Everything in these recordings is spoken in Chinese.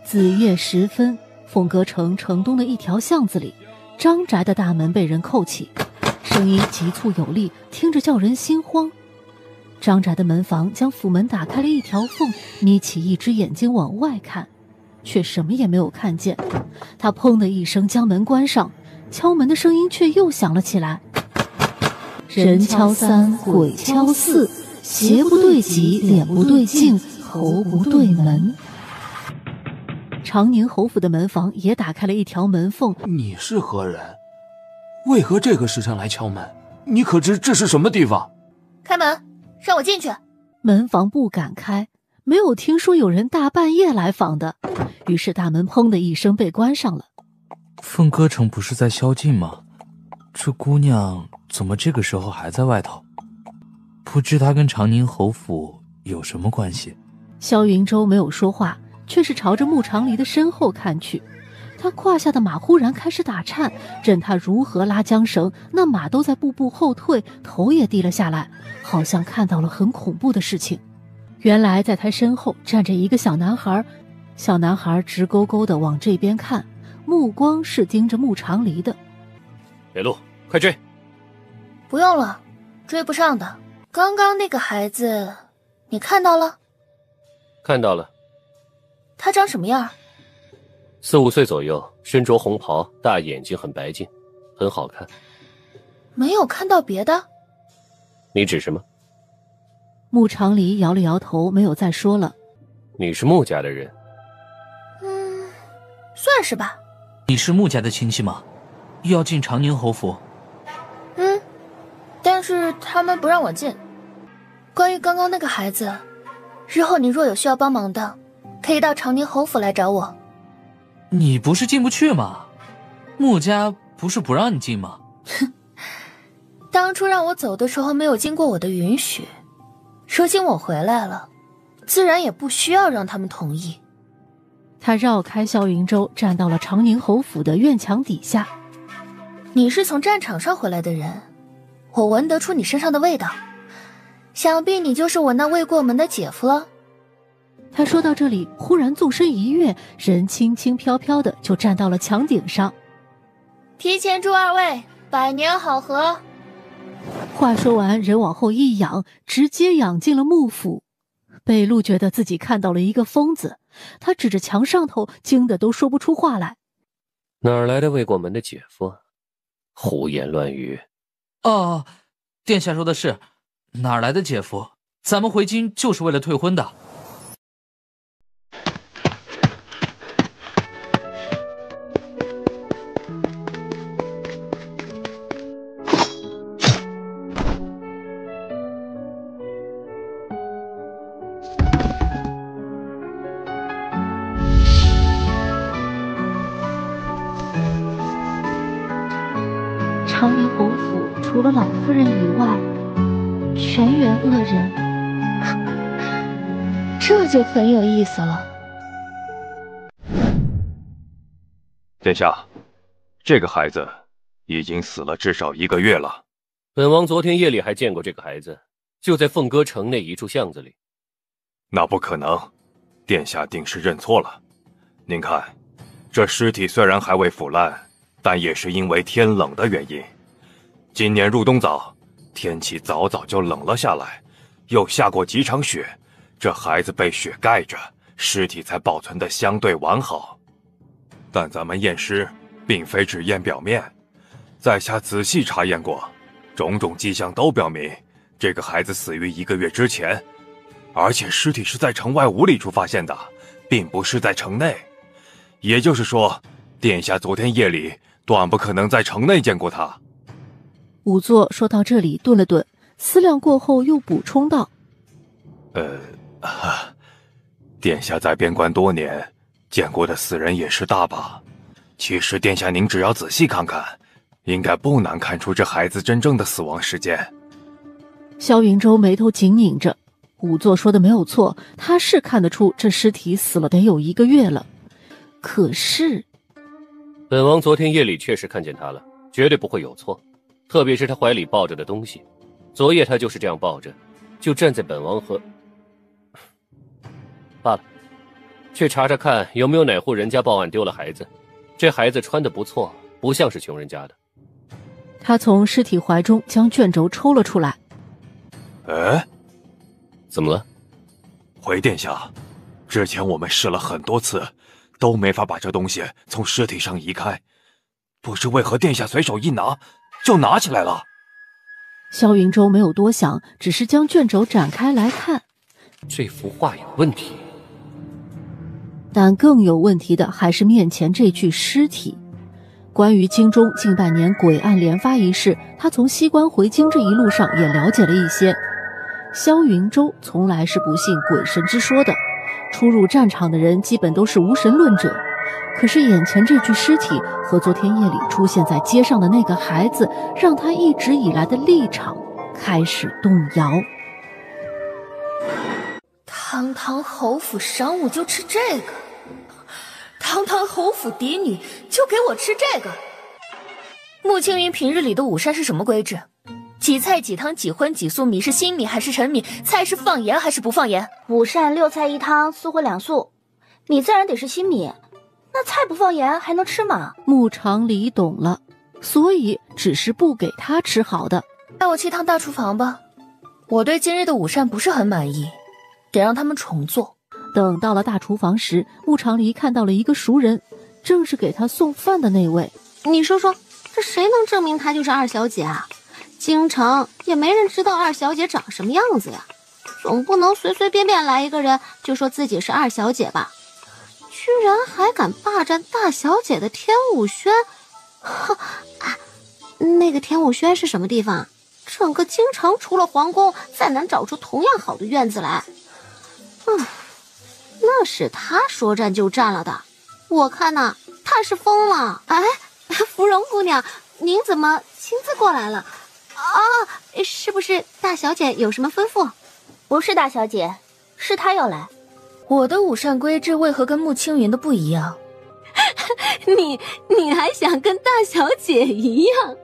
子夜时分，凤阁城城东的一条巷子里，张宅的大门被人叩起，声音急促有力，听着叫人心慌。张宅的门房将府门打开了一条缝，眯起一只眼睛往外看，却什么也没有看见。他砰的一声将门关上，敲门的声音却又响了起来。人敲三，鬼敲四，鞋不对脊，脸不对镜，喉不对门。长宁侯府的门房也打开了一条门缝。你是何人？为何这个时辰来敲门？你可知这是什么地方？开门，让我进去。门房不敢开，没有听说有人大半夜来访的，于是大门砰的一声被关上了。凤歌城不是在宵禁吗？这姑娘怎么这个时候还在外头？不知她跟长宁侯府有什么关系？萧云舟没有说话，却是朝着穆长黎的身后看去。他胯下的马忽然开始打颤，任他如何拉缰绳，那马都在步步后退，头也低了下来，好像看到了很恐怖的事情。原来在他身后站着一个小男孩，小男孩直勾勾地往这边看，目光是盯着穆长黎的。给路，快追！不用了，追不上的。刚刚那个孩子你看到了？看到了。他长什么样？4、5岁左右，身着红袍，大眼睛，很白净，很好看。没有看到别的？你指什么？穆长黎摇了摇头，没有再说了。你是穆家的人？算是吧。你是穆家的亲戚吗？要进长宁侯府？但是他们不让我进。关于刚刚那个孩子，日后你若有需要帮忙的，可以到长宁侯府来找我。你不是进不去吗？穆家不是不让你进吗？当初让我走的时候没有经过我的允许，如今我回来了，自然也不需要让他们同意。他绕开萧云舟，站到了长宁侯府的院墙底下。你是从战场上回来的人，我闻得出你身上的味道，想必你就是我那未过门的姐夫了。他说到这里，忽然纵身一跃，人轻轻飘飘的就站到了墙顶上。提前祝二位百年好合。话说完，人往后一仰，直接仰进了幕府。北路觉得自己看到了一个疯子，他指着墙上头，惊得都说不出话来。哪儿来的未过门的姐夫？胡言乱语。哦，殿下说的是，哪儿来的姐夫？咱们回京就是为了退婚的。长宁侯府除了老夫人以外，全员恶人。这就很有意思了。殿下，这个孩子已经死了至少1个月了。本王昨天夜里还见过这个孩子，就在凤歌城内一处巷子里。那不可能，殿下定是认错了。您看，这尸体虽然还未腐烂，但也是因为天冷的原因。今年入冬早，天气早早就冷了下来，又下过几场雪，这孩子被雪盖着，尸体才保存得相对完好。但咱们验尸并非只验表面，在下仔细查验过，种种迹象都表明这个孩子死于1个月之前，而且尸体是在城外5里处发现的，并不是在城内。也就是说，殿下昨天夜里断不可能在城内见过他。仵作说到这里顿了顿，思量过后又补充道：殿下在边关多年，见过的死人也是大把。其实殿下您只要仔细看看，应该不难看出这孩子真正的死亡时间。萧云舟眉头紧拧着，仵作说的没有错，他是看得出这尸体死了得有1个月了。可是本王昨天夜里确实看见他了，绝对不会有错。特别是他怀里抱着的东西，昨夜他就是这样抱着，就站在本王和罢了，去查查看有没有哪户人家报案丢了孩子，这孩子穿得不错，不像是穷人家的。他从尸体怀中将卷轴抽了出来。哎，怎么了？回殿下，之前我们试了很多次，都没法把这东西从尸体上移开，不知为何殿下随手一拿就拿起来了。萧云舟没有多想，只是将卷轴展开来看。这幅画有问题。但更有问题的还是面前这具尸体。关于京中近半年诡案连发一事，他从西关回京这一路上也了解了一些。萧云舟从来是不信鬼神之说的，出入战场的人基本都是无神论者。可是眼前这具尸体和昨天夜里出现在街上的那个孩子，让他一直以来的立场开始动摇。堂堂侯府商务就吃这个，堂堂侯府嫡女就给我吃这个。穆青云平日里的午膳是什么规制？几菜几汤几荤几素，米是新米还是陈米？菜是放盐还是不放盐？午膳6菜1汤，4荤2素，米自然得是新米，那菜不放盐还能吃吗？穆长礼懂了，所以只是不给他吃好的。带我去一趟大厨房吧，我对今日的午膳不是很满意，得让他们重做。等到了大厨房时，穆长礼看到了一个熟人，正是给他送饭的那位。你说说，这谁能证明她就是二小姐啊？京城也没人知道二小姐长什么样子呀，总不能随随便便来一个人就说自己是二小姐吧？居然还敢霸占大小姐的天武轩！那个天武轩是什么地方？整个京城除了皇宫，再难找出同样好的院子来。那是他说占就占了的，我看呐，他是疯了。哎，芙蓉姑娘，您怎么亲自过来了？是不是大小姐有什么吩咐？不是大小姐，是她要来。我的午膳规制为何跟穆青云的不一样？你还想跟大小姐一样？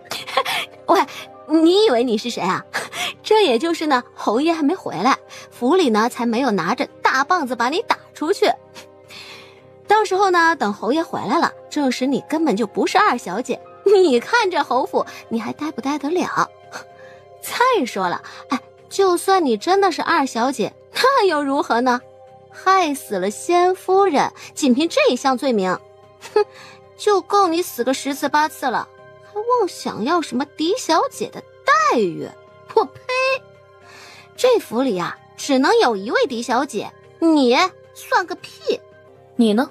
喂，你以为你是谁啊？这也就是呢，侯爷还没回来，府里呢才没有拿着大棒子把你打出去。到时候呢，等侯爷回来了，证实你根本就不是二小姐，你看这侯府你还待不待得了？再说了，就算你真的是二小姐，那又如何呢？害死了先夫人，仅凭这一项罪名，就够你死个10次8次了，还妄想要什么嫡小姐的待遇？我呸！这府里啊，只能有一位嫡小姐，你算个屁！你呢？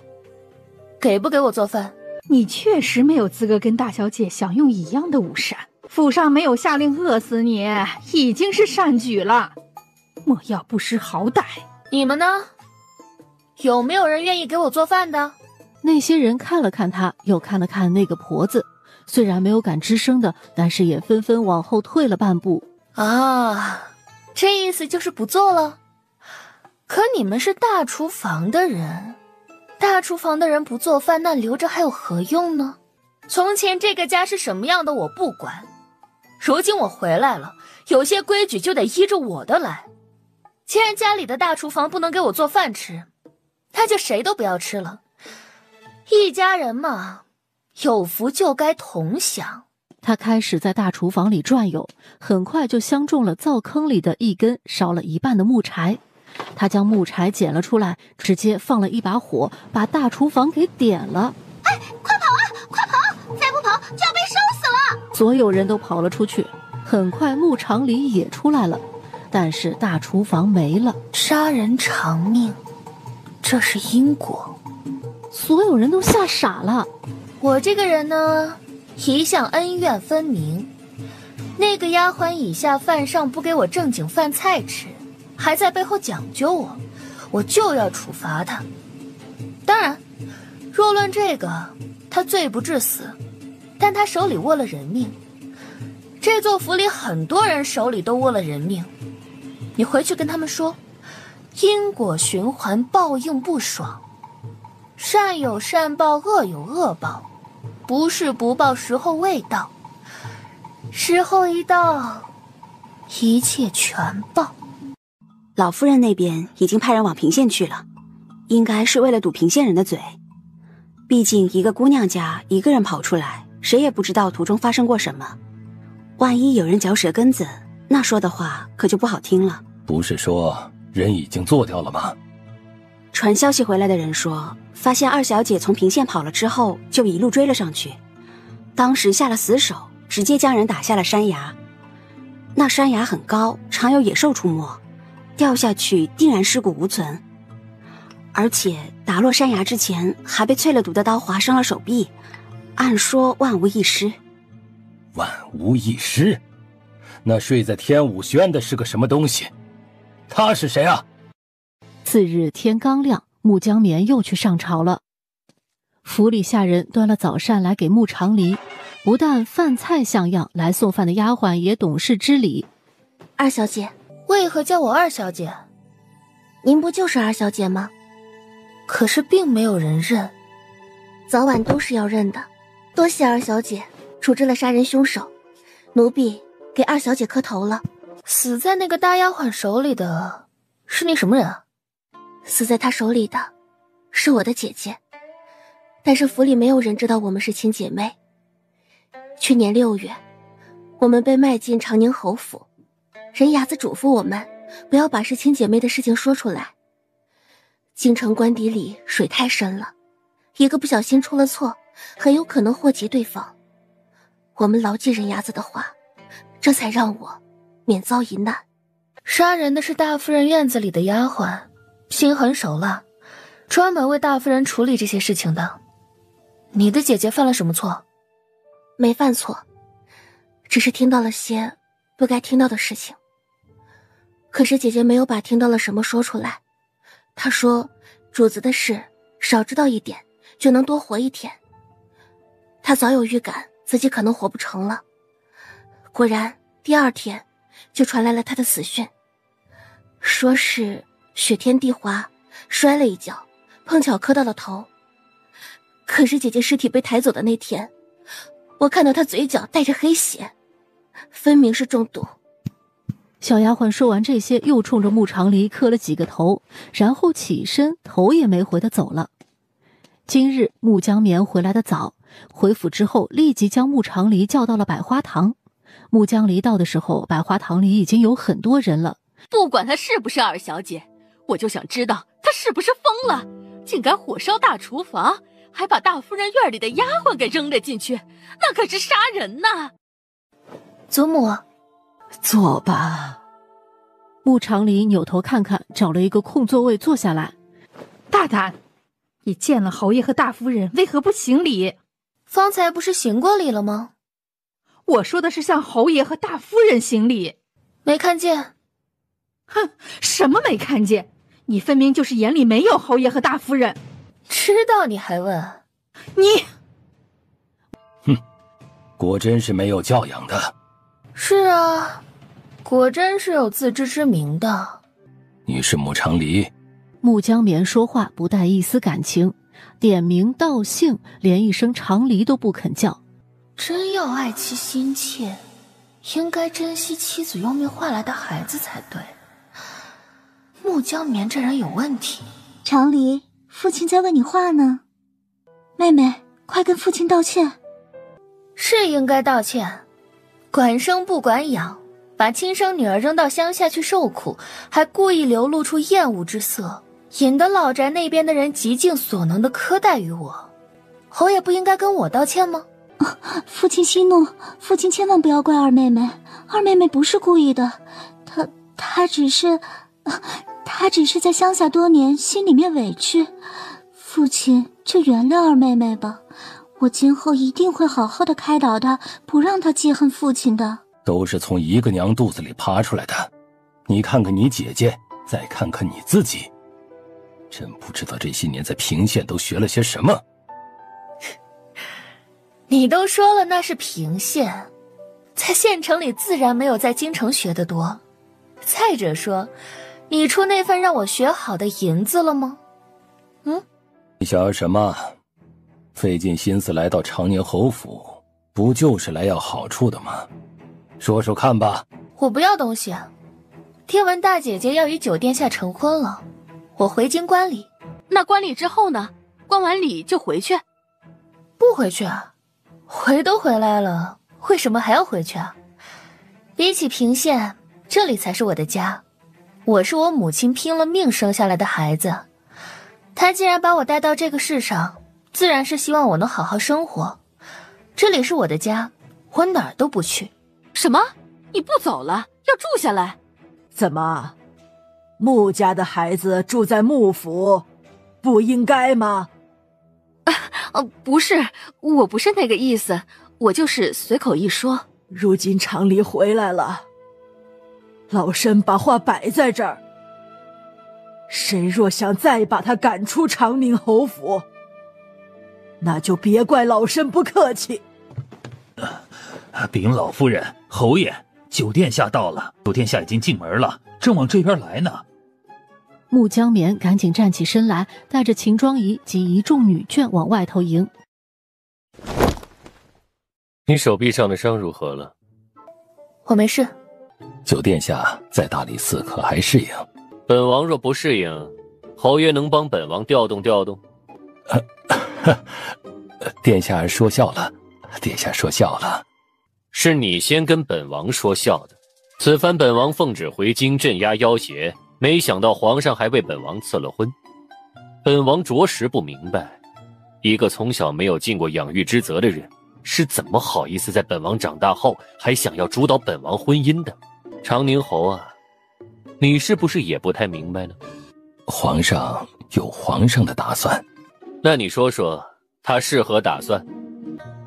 给不给我做饭？你确实没有资格跟大小姐享用一样的午膳，府上没有下令饿死你，已经是善举了，莫要不识好歹。你们呢？有没有人愿意给我做饭的？那些人看了看他，又看了看那个婆子，虽然没有敢吱声的，但是也纷纷往后退了半步。这意思就是不做了。可你们是大厨房的人，大厨房的人不做饭，那留着还有何用呢？从前这个家是什么样的我不管，如今我回来了，有些规矩就得依着我的来。既然家里的大厨房不能给我做饭吃，那就谁都不要吃了。一家人嘛，有福就该同享。他开始在大厨房里转悠，很快就相中了灶坑里的一根烧了一半的木柴。他将木柴捡了出来，直接放了一把火，把大厨房给点了。快跑啊！快跑！再不跑就要被烧死了！所有人都跑了出去。很快穆长礼也出来了，但是大厨房没了。杀人偿命，这是因果。所有人都吓傻了。我这个人呢，一向恩怨分明。那个丫鬟以下犯上不给我正经饭菜吃，还在背后讲究我就要处罚他。当然，若论这个，他罪不至死，但他手里握了人命。这座府里很多人手里都握了人命，你回去跟他们说，因果循环，报应不爽，善有善报，恶有恶报，不是不报，时候未到，时候一到，一切全报。老夫人那边已经派人往平县去了，应该是为了堵平县人的嘴。毕竟一个姑娘家一个人跑出来，谁也不知道途中发生过什么。万一有人嚼舌根子，那说的话可就不好听了。不是说人已经做掉了吗？传消息回来的人说，发现二小姐从平县跑了之后，就一路追了上去。当时下了死手，直接将人打下了山崖。那山崖很高，常有野兽出没，掉下去定然尸骨无存。而且打落山崖之前，还被淬了毒的刀划伤了手臂，按说万无一失。万无一失？那睡在天武轩的是个什么东西？他是谁啊？次日天刚亮，穆江棉又去上朝了。府里下人端了早膳来给穆长黎，不但饭菜像样，来送饭的丫鬟也懂事知礼。二小姐，为何叫我二小姐？您不就是二小姐吗？可是并没有人认，早晚都是要认的。多谢二小姐处置了杀人凶手，奴婢给二小姐磕头了。死在那个大丫鬟手里的是你什么人啊？死在她手里的是我的姐姐，但是府里没有人知道我们是亲姐妹。去年6月，我们被卖进长宁侯府，人牙子嘱咐我们不要把是亲姐妹的事情说出来。京城官邸里水太深了，一个不小心出了错，很有可能祸及对方。我们牢记人牙子的话，这才让我免遭一难。杀人的是大夫人院子里的丫鬟，心狠手辣，专门为大夫人处理这些事情的。你的姐姐犯了什么错？没犯错，只是听到了些不该听到的事情。可是姐姐没有把听到了什么说出来。她说主子的事少知道一点就能多活一天。她早有预感自己可能活不成了，果然第2天就传来了她的死讯，说是雪天地滑，摔了一跤，碰巧磕到了头。可是姐姐尸体被抬走的那天，我看到她嘴角带着黑血，分明是中毒。小丫鬟说完这些，又冲着穆长黎磕了几个头，然后起身，头也没回的走了。今日穆江棉回来的早，回府之后立即将穆长黎叫到了百花堂。穆江黎到的时候，百花堂里已经有很多人了。不管她是不是二小姐，我就想知道她是不是疯了，竟敢火烧大厨房，还把大夫人院里的丫鬟给扔了进去，那可是杀人呐！祖母，坐吧。穆长黎扭头看看，找了一个空座位坐下来。大胆！你见了侯爷和大夫人，为何不行礼？方才不是行过礼了吗？我说的是向侯爷和大夫人行礼。没看见？哼，什么没看见？你分明就是眼里没有侯爷和大夫人。知道你还问？你，哼，果真是没有教养的。是啊，果真是有自知之明的。你是穆长黎？穆江棉说话不带一丝感情，点名道姓，连一声长黎都不肯叫。真要爱妻心切，应该珍惜妻子用命换来的孩子才对。穆江棉这人有问题。长黎，父亲在问你话呢。妹妹，快跟父亲道歉。是应该道歉，管生不管养，把亲生女儿扔到乡下去受苦，还故意流露出厌恶之色，引得老宅那边的人极尽所能的苛待于我。侯爷不应该跟我道歉吗？父亲息怒，父亲千万不要怪二妹妹，二妹妹不是故意的，她只是在乡下多年，心里面委屈。父亲就原谅二妹妹吧，我今后一定会好好的开导她，不让她记恨父亲的。都是从一个娘肚子里爬出来的，你看看你姐姐，再看看你自己，真不知道这些年在平县都学了些什么。你都说了那是平县，在县城里自然没有在京城学得多。再者说，你出那份让我学好的银子了吗？你想要什么？费尽心思来到长宁侯府，不就是来要好处的吗？说说看吧。我不要东西。听闻大姐姐要与九殿下成婚了，我回京观礼，那观礼之后呢？观完礼就回去？不回去啊？回都回来了，为什么还要回去啊？比起平县，这里才是我的家。我是我母亲拼了命生下来的孩子，她既然把我带到这个世上，自然是希望我能好好生活。这里是我的家，我哪儿都不去。什么？你不走了，要住下来？怎么，穆家的孩子住在穆府，不应该吗？不是，我不是那个意思，我就是随口一说。如今长离回来了，老身把话摆在这儿，谁若想再把他赶出长宁侯府，那就别怪老身不客气。禀老夫人，侯爷，九殿下到了，九殿下已经进门了，正往这边来呢。穆江棉赶紧站起身来，带着秦庄仪及一众女眷往外头迎。你手臂上的伤如何了？我没事。九殿下在大理寺可还适应？本王若不适应，侯爷能帮本王调动调动？殿下说笑了，殿下说笑了。是你先跟本王说笑的。此番本王奉旨回京镇压妖邪，没想到皇上还为本王赐了婚。本王着实不明白，一个从小没有尽过养育之责的人，是怎么好意思在本王长大后还想要主导本王婚姻的？长宁侯啊，你是不是也不太明白呢？皇上有皇上的打算。那你说说他是何打算？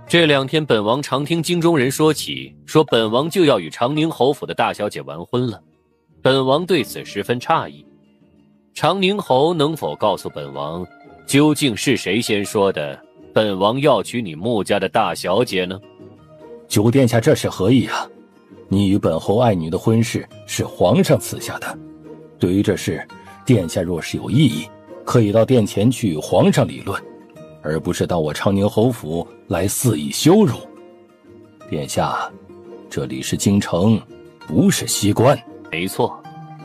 这2天本王常听京中人说起，说本王就要与长宁侯府的大小姐完婚了。本王对此十分诧异。长宁侯能否告诉本王，究竟是谁先说的本王要娶你穆家的大小姐呢？九殿下这是何意啊？你与本侯爱女的婚事是皇上赐下的，对于这事，殿下若是有异议，可以到殿前去与皇上理论，而不是到我长宁侯府来肆意羞辱。殿下，这里是京城，不是西关。没错，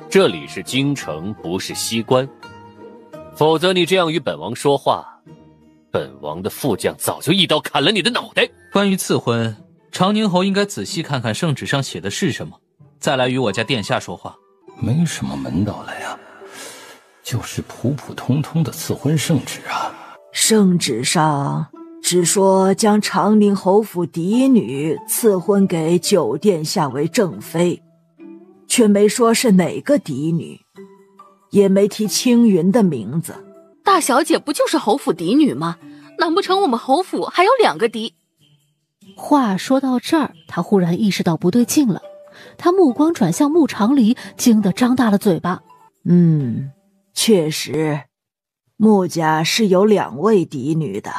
这里是京城，不是西关。否则你这样与本王说话，本王的副将早就一刀砍了你的脑袋。关于赐婚，长宁侯应该仔细看看圣旨上写的是什么，再来与我家殿下说话。没什么门道了呀，就是普普通通的赐婚圣旨啊。圣旨上只说将长宁侯府嫡女赐婚给九殿下为正妃，却没说是哪个嫡女，也没提青云的名字。大小姐不就是侯府嫡女吗？难不成我们侯府还有2个嫡？话说到这儿，他忽然意识到不对劲了，他目光转向穆长离，惊得张大了嘴巴。确实，穆家是有2位嫡女的，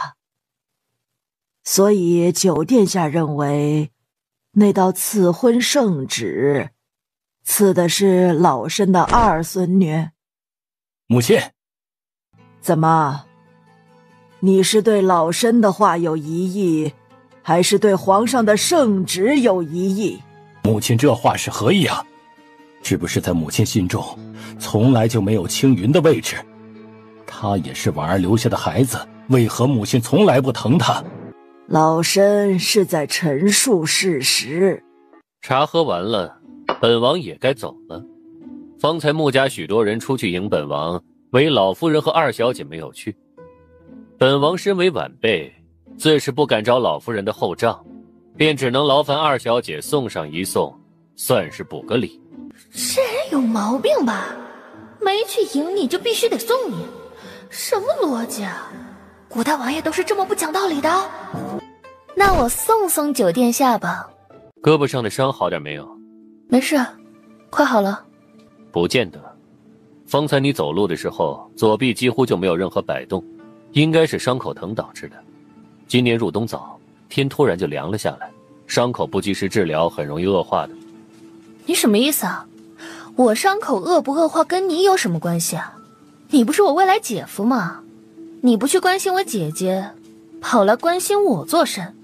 所以九殿下认为那道赐婚圣旨赐的是老身的2孙女。母亲，怎么？你是对老身的话有疑义，还是对皇上的圣旨有疑义？母亲这话是何意啊？是不是在母亲心中从来就没有青云的位置？他也是婉儿留下的孩子，为何母亲从来不疼他？老身是在陈述事实。茶喝完了，本王也该走了。方才穆家许多人出去迎本王，唯老夫人和2小姐没有去。本王身为晚辈，自是不敢找老夫人的后账，便只能劳烦2小姐送上一送，算是补个礼。这人有毛病吧？没去迎你就必须得送你，什么逻辑啊？古代王爷都是这么不讲道理的？那我送送九殿下吧。胳膊上的伤好点没有？没事，快好了。不见得，方才你走路的时候，左臂几乎就没有任何摆动，应该是伤口疼导致的。今年入冬早，天突然就凉了下来，伤口不及时治疗，很容易恶化的。你什么意思啊？我伤口恶不恶化跟你有什么关系啊？你不是我未来姐夫吗？你不去关心我姐姐，跑来关心我做甚？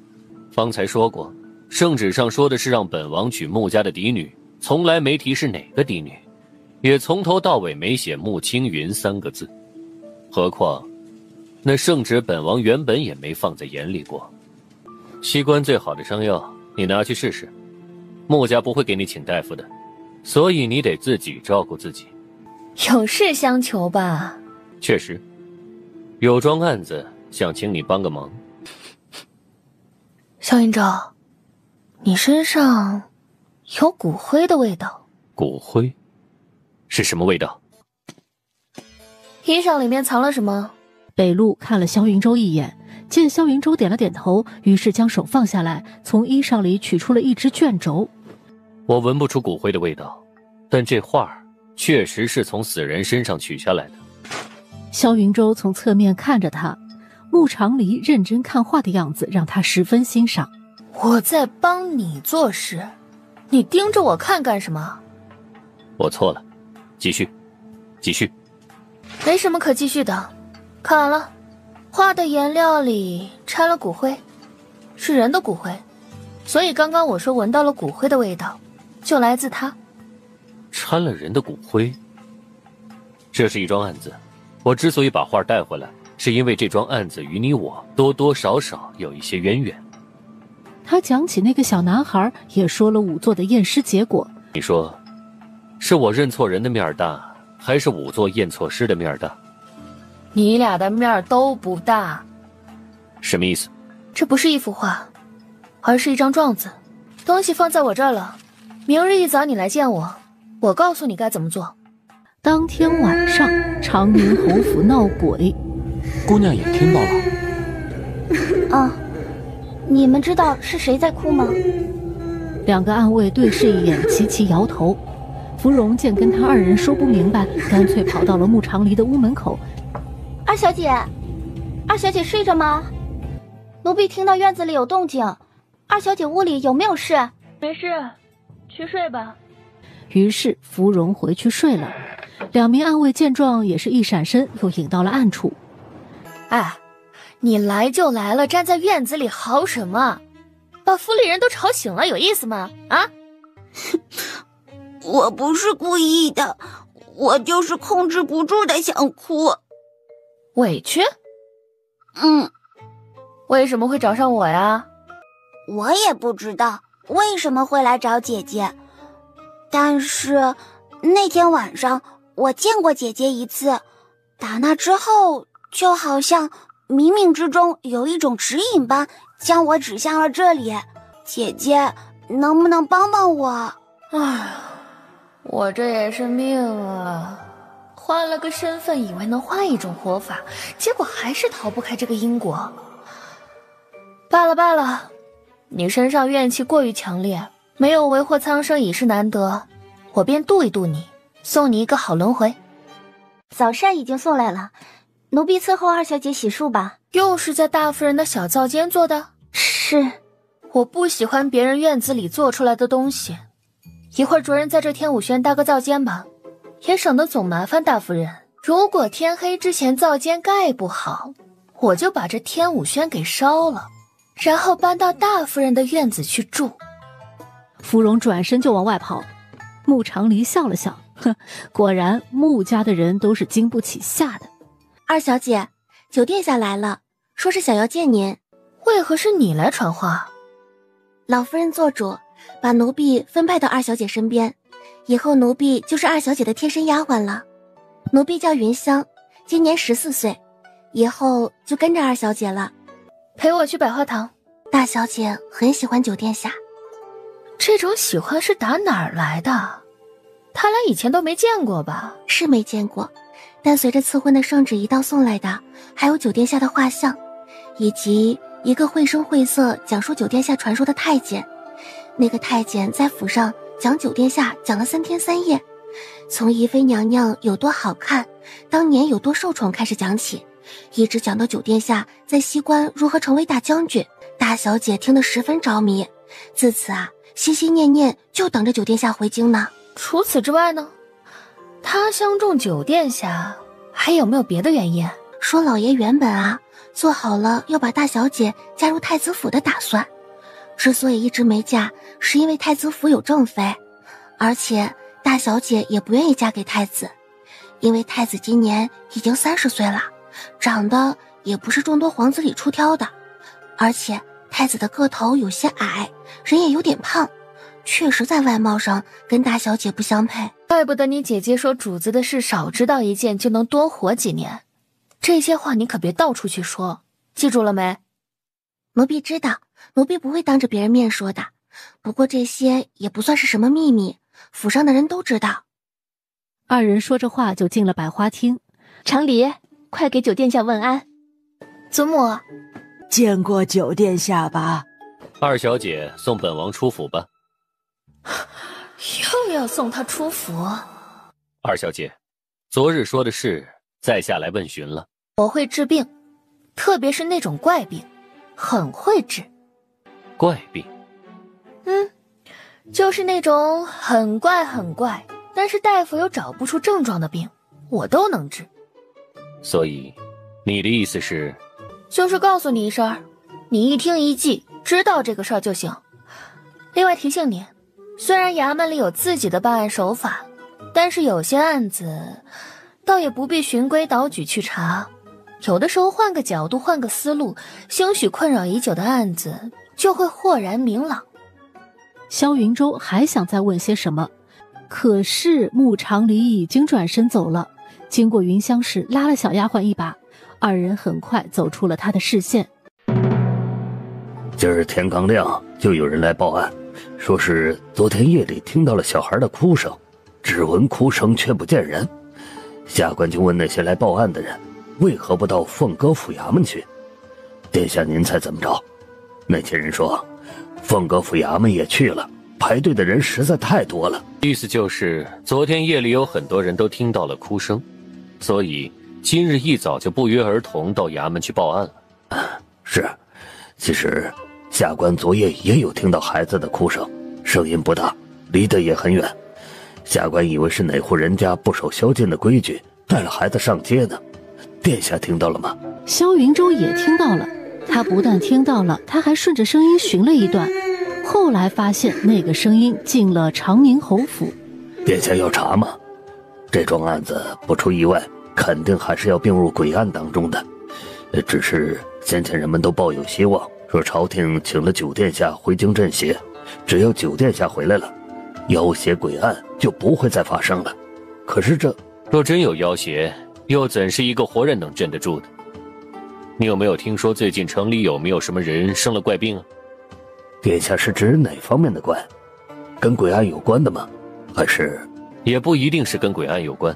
方才说过，圣旨上说的是让本王娶穆家的嫡女，从来没提是哪个嫡女，也从头到尾没写穆青云3个字。何况，那圣旨本王原本也没放在眼里过。西关最好的伤药，你拿去试试。穆家不会给你请大夫的，所以你得自己照顾自己。有事相求吧？确实，有桩案子想请你帮个忙。萧云昭，你身上有骨灰的味道。骨灰？是什么味道？衣裳里面藏了什么？北路看了萧云洲一眼，见萧云洲点了点头，于是将手放下来，从衣裳里取出了一只卷轴。我闻不出骨灰的味道，但这画确实是从死人身上取下来的。萧云洲从侧面看着他，穆长黎认真看画的样子让他十分欣赏。我在帮你做事，你盯着我看干什么？我错了，继续，继续。没什么可继续的，看完了，画的颜料里掺了骨灰，是人的骨灰，所以刚刚我说闻到了骨灰的味道，就来自它。掺了人的骨灰？这是一桩案子，我之所以把画带回来，是因为这桩案子与你我多多少少有一些渊源。他讲起那个小男孩，也说了仵作的验尸结果。你说，是我认错人的面儿大，还是仵作验错尸的面儿大？你俩的面儿都不大。什么意思？这不是一幅画，而是一张状子，东西放在我这儿了。明日一早你来见我，我告诉你该怎么做。当天晚上，长宁侯府闹鬼，姑娘也听到了。啊，你们知道是谁在哭吗？两个暗卫对视一眼，齐齐摇头。芙蓉见跟他二人说不明白，干脆跑到了穆长黎的屋门口。二小姐，二小姐睡着吗？奴婢听到院子里有动静，二小姐屋里有没有事？没事，去睡吧。于是芙蓉回去睡了。两名暗卫见状，也是一闪身，又引到了暗处。哎，你来就来了，站在院子里嚎什么？把府里人都吵醒了，有意思吗？啊？我不是故意的，我就是控制不住的想哭。委屈？嗯。为什么会找上我呀？我也不知道为什么会来找姐姐，但是那天晚上我见过姐姐一次，打那之后就好像冥冥之中有一种指引般将我指向了这里。姐姐能不能帮帮我？唉，我这也是命啊，换了个身份以为能换一种活法，结果还是逃不开这个因果。罢了罢了，你身上怨气过于强烈，没有为祸苍生已是难得，我便度一度你，送你一个好轮回。早膳已经送来了，奴婢伺候二小姐洗漱吧。又是在大夫人的小灶间做的？是。我不喜欢别人院子里做出来的东西，一会儿着人在这天武轩搭个灶间吧，也省得总麻烦大夫人。如果天黑之前灶间盖不好，我就把这天武轩给烧了，然后搬到大夫人的院子去住。芙蓉转身就往外跑，穆长黎笑了笑，哼，果然穆家的人都是经不起吓的。二小姐，九殿下来了，说是想要见您。为何是你来传话？老夫人做主，把奴婢分派到二小姐身边，以后奴婢就是二小姐的贴身丫鬟了。奴婢叫云香，今年14岁，以后就跟着二小姐了。陪我去百花堂。大小姐很喜欢九殿下。这种喜欢是打哪儿来的？他俩以前都没见过吧？是没见过，但随着赐婚的圣旨一道送来的，还有九殿下的画像，以及一个绘声绘色讲述九殿下传说的太监。那个太监在府上讲九殿下讲了3天3夜，从宜妃娘娘有多好看，当年有多受宠开始讲起，一直讲到九殿下在西关如何成为大将军。大小姐听得十分着迷，自此啊，心心念念就等着九殿下回京呢。除此之外呢，他相中九殿下还有没有别的原因？说老爷原本啊做好了要把大小姐嫁入太子府的打算，之所以一直没嫁，是因为太子府有正妃，而且大小姐也不愿意嫁给太子，因为太子今年已经30岁了。长得也不是众多皇子里出挑的，而且太子的个头有些矮，人也有点胖，确实在外貌上跟大小姐不相配。怪不得你姐姐说主子的事少知道一件就能多活几年，这些话你可别到处去说，记住了没？奴婢知道，奴婢不会当着别人面说的。不过这些也不算是什么秘密，府上的人都知道。二人说着话就进了百花厅。常离，快给九殿下问安。祖母，见过九殿下吧。二小姐送本王出府吧。又要送他出府？二小姐，昨日说的事，在下来问询了。我会治病，特别是那种怪病，很会治。怪病？就是那种很怪很怪，但是大夫又找不出症状的病，我都能治。所以，你的意思是？就是告诉你一声，你一听一记，知道这个事儿就行。另外提醒你，虽然衙门里有自己的办案手法，但是有些案子倒也不必循规蹈矩去查，有的时候换个角度换个思路，兴许困扰已久的案子就会豁然明朗。萧云舟还想再问些什么，可是穆长黎已经转身走了，经过云香室拉了小丫鬟一把，二人很快走出了他的视线。今儿天刚亮就有人来报案，说是昨天夜里听到了小孩的哭声，只闻哭声却不见人。下官就问那些来报案的人，为何不到凤阁府衙门去？殿下您猜怎么着？那些人说凤阁府衙门也去了，排队的人实在太多了。意思就是昨天夜里有很多人都听到了哭声，所以今日一早就不约而同到衙门去报案了。是，其实下官昨夜也有听到孩子的哭声，声音不大，离得也很远。下官以为是哪户人家不守宵禁的规矩，带了孩子上街呢。殿下听到了吗？萧云舟也听到了，他不但听到了，他还顺着声音寻了一段，后来发现那个声音进了长宁侯府。殿下要查吗？这桩案子不出意外，肯定还是要并入诡案当中的。只是先前人们都抱有希望，说朝廷请了九殿下回京镇邪，只要九殿下回来了，妖邪诡案就不会再发生了。可是这若真有妖邪，又怎是一个活人能镇得住的？你有没有听说最近城里有没有什么人生了怪病啊？殿下是指哪方面的怪？跟诡案有关的吗？还是……也不一定是跟诡案有关，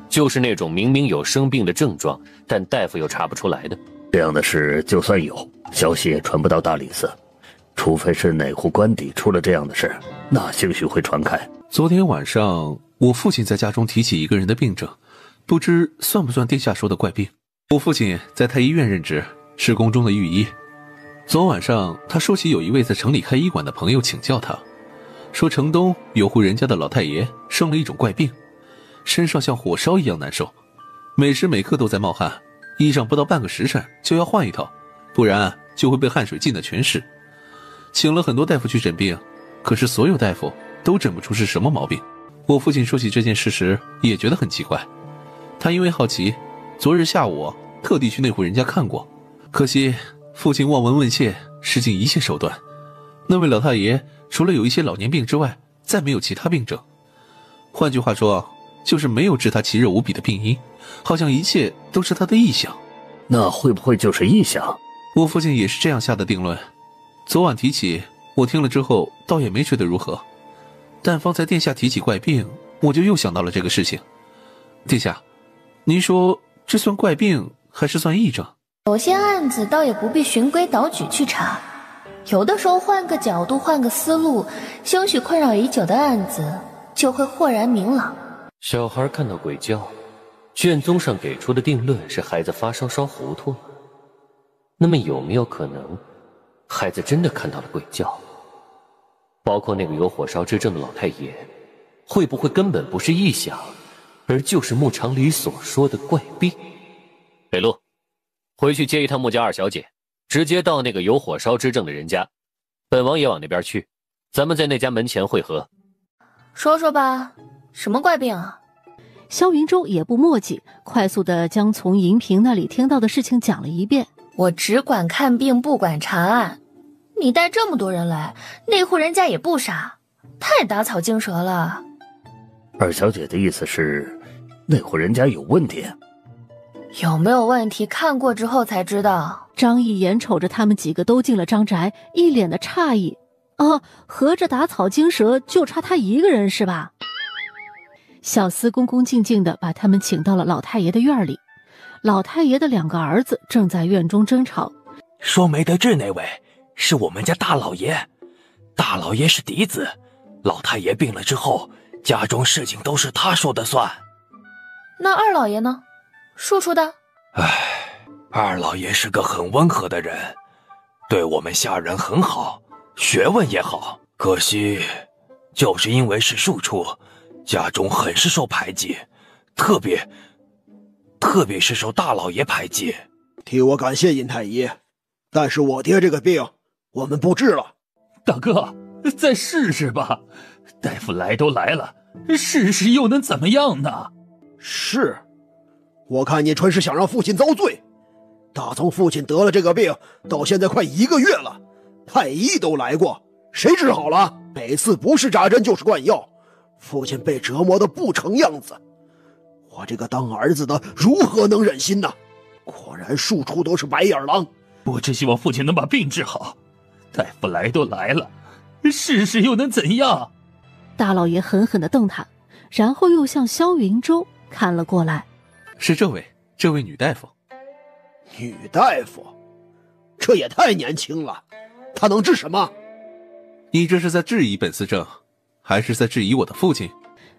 就是那种明明有生病的症状，但大夫又查不出来的。这样的事就算有，消息也传不到大理寺，除非是哪户官邸出了这样的事，那兴许会传开。昨天晚上我父亲在家中提起一个人的病症，不知算不算殿下说的怪病。我父亲在太医院任职，是宫中的御医。昨晚上他说起有一位在城里开医馆的朋友请教他，说城东有户人家的老太爷生了一种怪病，身上像火烧一样难受，每时每刻都在冒汗，衣裳不到半个时辰就要换一套，不然就会被汗水浸得全湿。请了很多大夫去诊病，可是所有大夫都诊不出是什么毛病。我父亲说起这件事时也觉得很奇怪，他因为好奇，昨日下午特地去那户人家看过，可惜父亲望闻问切，使尽一切手段，那位老太爷除了有一些老年病之外，再没有其他病症。换句话说，就是没有治他奇热无比的病因，好像一切都是他的臆想。那会不会就是臆想？我父亲也是这样下的定论。昨晚提起，我听了之后倒也没觉得如何，但方才殿下提起怪病，我就又想到了这个事情。殿下，您说这算怪病还是算癔症？有些案子倒也不必循规蹈矩去查，有的时候换个角度换个思路，兴许困扰已久的案子就会豁然明朗。小孩看到鬼叫，卷宗上给出的定论是孩子发烧烧糊涂了，那么有没有可能孩子真的看到了鬼叫？包括那个有火烧之症的老太爷，会不会根本不是臆想，而就是穆长黎所说的怪病？北路，回去接一趟穆家二小姐，直接到那个有火烧之症的人家，本王也往那边去，咱们在那家门前会合。说说吧，什么怪病啊？萧云舟也不墨迹，快速地将从银屏那里听到的事情讲了一遍。我只管看病，不管查案。你带这么多人来，那户人家也不傻，太打草惊蛇了。二小姐的意思是，那户人家有问题？有没有问题，看过之后才知道。张毅眼瞅着他们几个都进了张宅，一脸的诧异。哦，合着打草惊蛇就差他一个人是吧？小厮恭恭敬敬地把他们请到了老太爷的院里。老太爷的2个儿子正在院中争吵。说没得治那位是我们家大老爷，大老爷是嫡子，老太爷病了之后，家中事情都是他说的算。那二老爷呢？叔叔的？二老爷是个很温和的人，对我们下人很好，学问也好，可惜就是因为是庶出，家中很是受排挤，特别是受大老爷排挤。替我感谢尹太医，但是我爹这个病我们不治了。大哥，再试试吧，大夫来都来了，试试又能怎么样呢？是，我看你纯是想让父亲遭罪。打从父亲得了这个病到现在快1个月了，太医都来过，谁治好了？每次不是扎针就是灌药，父亲被折磨得不成样子。我这个当儿子的如何能忍心呢？果然处处都是白眼狼。我只希望父亲能把病治好，大夫来都来了，试试又能怎样？大老爷狠狠地瞪他，然后又向萧云舟看了过来。是这位女大夫。女大夫？这也太年轻了，她能治什么？你这是在质疑本司正，还是在质疑我的父亲？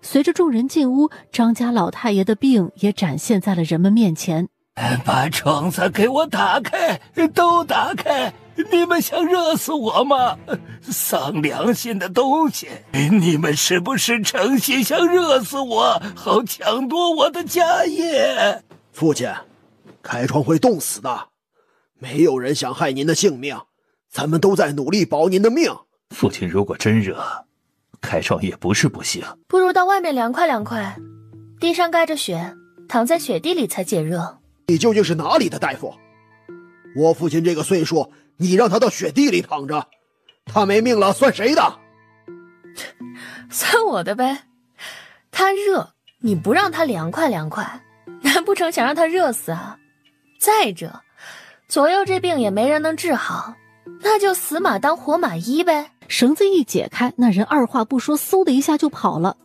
随着众人进屋，张家老太爷的病也展现在了人们面前。把窗子给我打开，都打开！你们想热死我吗？丧良心的东西！你们是不是诚心想热死我，好抢夺我的家业？父亲，开窗会冻死的，没有人想害您的性命，咱们都在努力保您的命。父亲如果真热，开窗也不是不行。不如到外面凉快凉快，地上盖着雪，躺在雪地里才解热。你究竟是哪里的大夫？我父亲这个岁数，你让他到雪地里躺着，他没命了算谁的？算我的呗。他热，你不让他凉快凉快，难不成想让他热死啊？再者，左右这病也没人能治好，那就死马当活马医呗。绳子一解开，那人二话不说，嗖的一下就跑了。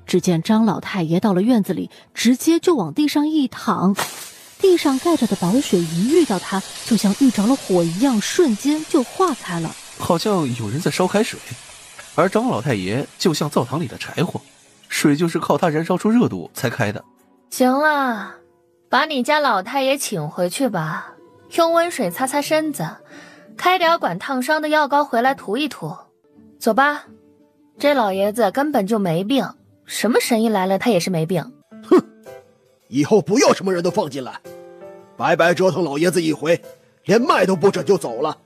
只见张老太爷到了院子里，直接就往地上一躺，地上盖着的薄雪一遇到他，就像遇着了火一样，瞬间就化开了。好像有人在烧开水，而张老太爷就像灶堂里的柴火，水就是靠他燃烧出热度才开的。行了，把你家老太爷请回去吧，用温水擦擦身子，开点管烫伤的药膏回来涂一涂。走吧，这老爷子根本就没病，什么神医来了他也是没病。哼，以后不要什么人都放进来，白白折腾老爷子一回，连脉都不诊就走了，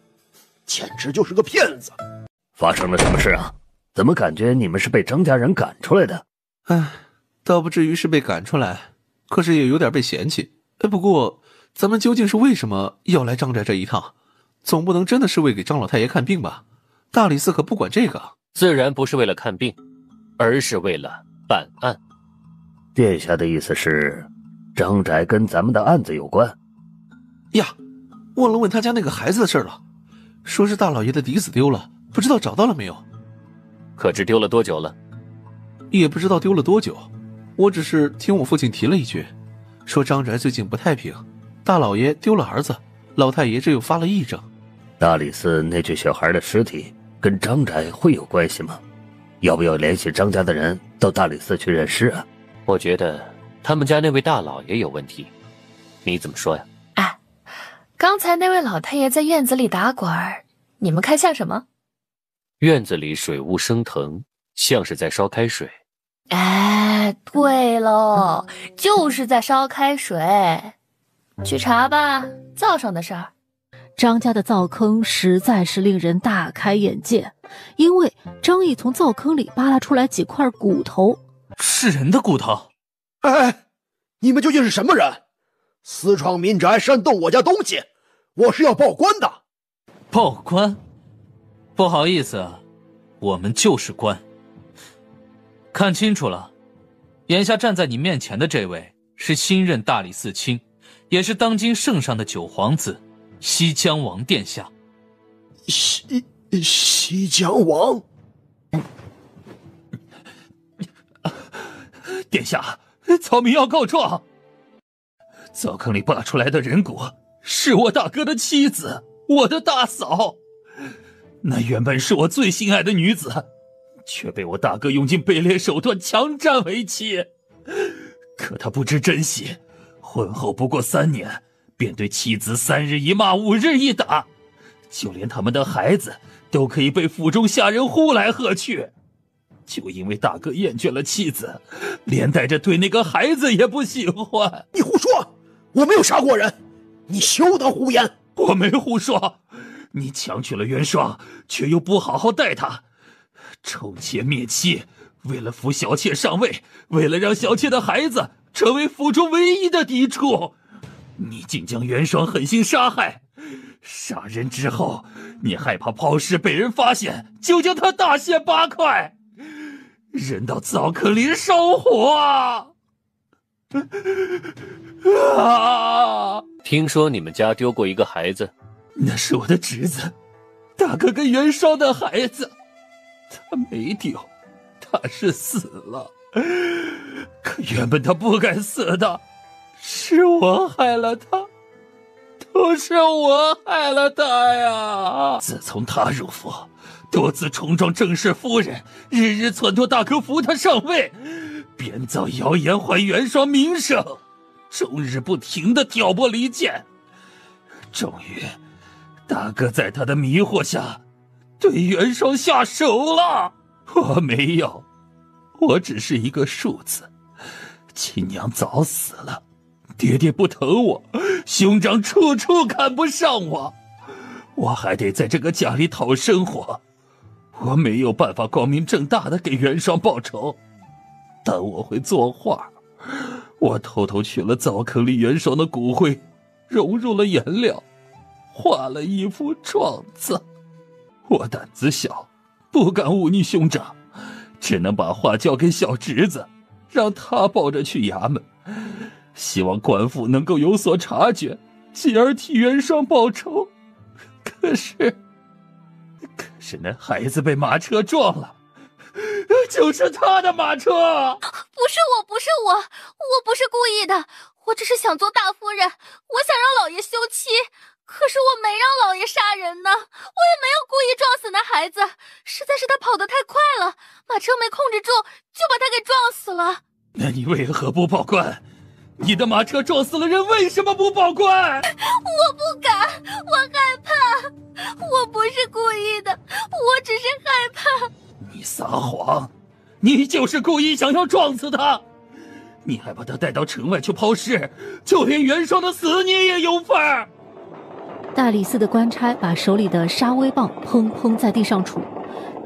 简直就是个骗子。发生了什么事啊？怎么感觉你们是被张家人赶出来的？倒不至于是被赶出来，可是也有点被嫌弃。不过咱们究竟是为什么要来张宅这一趟？总不能真的是为给张老太爷看病吧？大理寺可不管这个。自然不是为了看病，而是为了办案。殿下的意思是，张宅跟咱们的案子有关？呀，忘了问他家那个孩子的事了，说是大老爷的嫡子丢了，不知道找到了没有？可知丢了多久了？也不知道丢了多久，我只是听我父亲提了一句，说张宅最近不太平，大老爷丢了儿子，老太爷这又发了癔症。大理寺那具小孩的尸体跟张宅会有关系吗？要不要联系张家的人到大理寺去认尸啊？我觉得他们家那位大老爷有问题，你怎么说呀？刚才那位老太爷在院子里打滚，你们看像什么？院子里水雾升腾，像是在烧开水。对喽，就是在烧开水。去查吧，灶上的事儿。张家的灶坑实在是令人大开眼界，因为张毅从灶坑里扒拉出来几块骨头。是人的骨头？哎，你们究竟是什么人？私闯民宅，煽动我家东西，我是要报官的。报官？不好意思，我们就是官。看清楚了，眼下站在你面前的这位是新任大理寺卿，也是当今圣上的九皇子西江王殿下。西江王？殿下，草民要告状。灶坑里扒出来的人骨是我大哥的妻子，我的大嫂。那原本是我最心爱的女子，却被我大哥用尽卑劣手段强占为妻。可他不知珍惜，婚后不过3年，便对妻子3日一骂5日一打，就连他们的孩子都可以被府中下人呼来喝去。就因为大哥厌倦了妻子，连带着对那个孩子也不喜欢。你胡说！我没有杀过人，你休得胡言！我没胡说，你强娶了元双，却又不好好待她，宠妾灭妻，为了扶小妾上位，为了让小妾的孩子成为府中唯一的嫡出，你竟将元双狠心杀害。杀人之后，你害怕抛尸被人发现，就将他大卸8块，扔到灶坑里烧火啊！听说你们家丢过一个孩子？那是我的侄子，大哥跟元双的孩子。他没丢，他是死了。可原本他不该死的，是我害了他，都是我害了他呀！自从他入府，多次冲撞正室夫人，日日撺掇大哥扶他上位，编造谣言坏元双名声，终日不停地挑拨离间。终于，大哥在他的迷惑下，对元双下手了。我没有，我只是一个庶子。亲娘早死了，爹爹不疼我，兄长处处看不上我，我还得在这个家里讨生活。我没有办法光明正大的给元双报仇，但我会作画。我偷偷取了灶坑里元双的骨灰，融入了颜料，画了一幅状子。我胆子小，不敢忤逆兄长，只能把画交给小侄子，让他抱着去衙门，希望官府能够有所察觉，继而替元双报仇。可是那孩子被马车撞了，就是他的马车。不是我，我不是故意的，我只是想做大夫人，我想让老爷休妻，可是我没让老爷杀人呢，我也没有故意撞死那孩子，实在是他跑得太快了，马车没控制住，就把他给撞死了。那你为何不报官？你的马车撞死了人，为什么不报官？我不敢，我害怕，我不是故意的，我只是害怕。你撒谎，你就是故意想要撞死他，你还把他带到城外去抛尸，就连元双的死你也有份儿。大理寺的官差把手里的杀威棒砰砰在地上杵，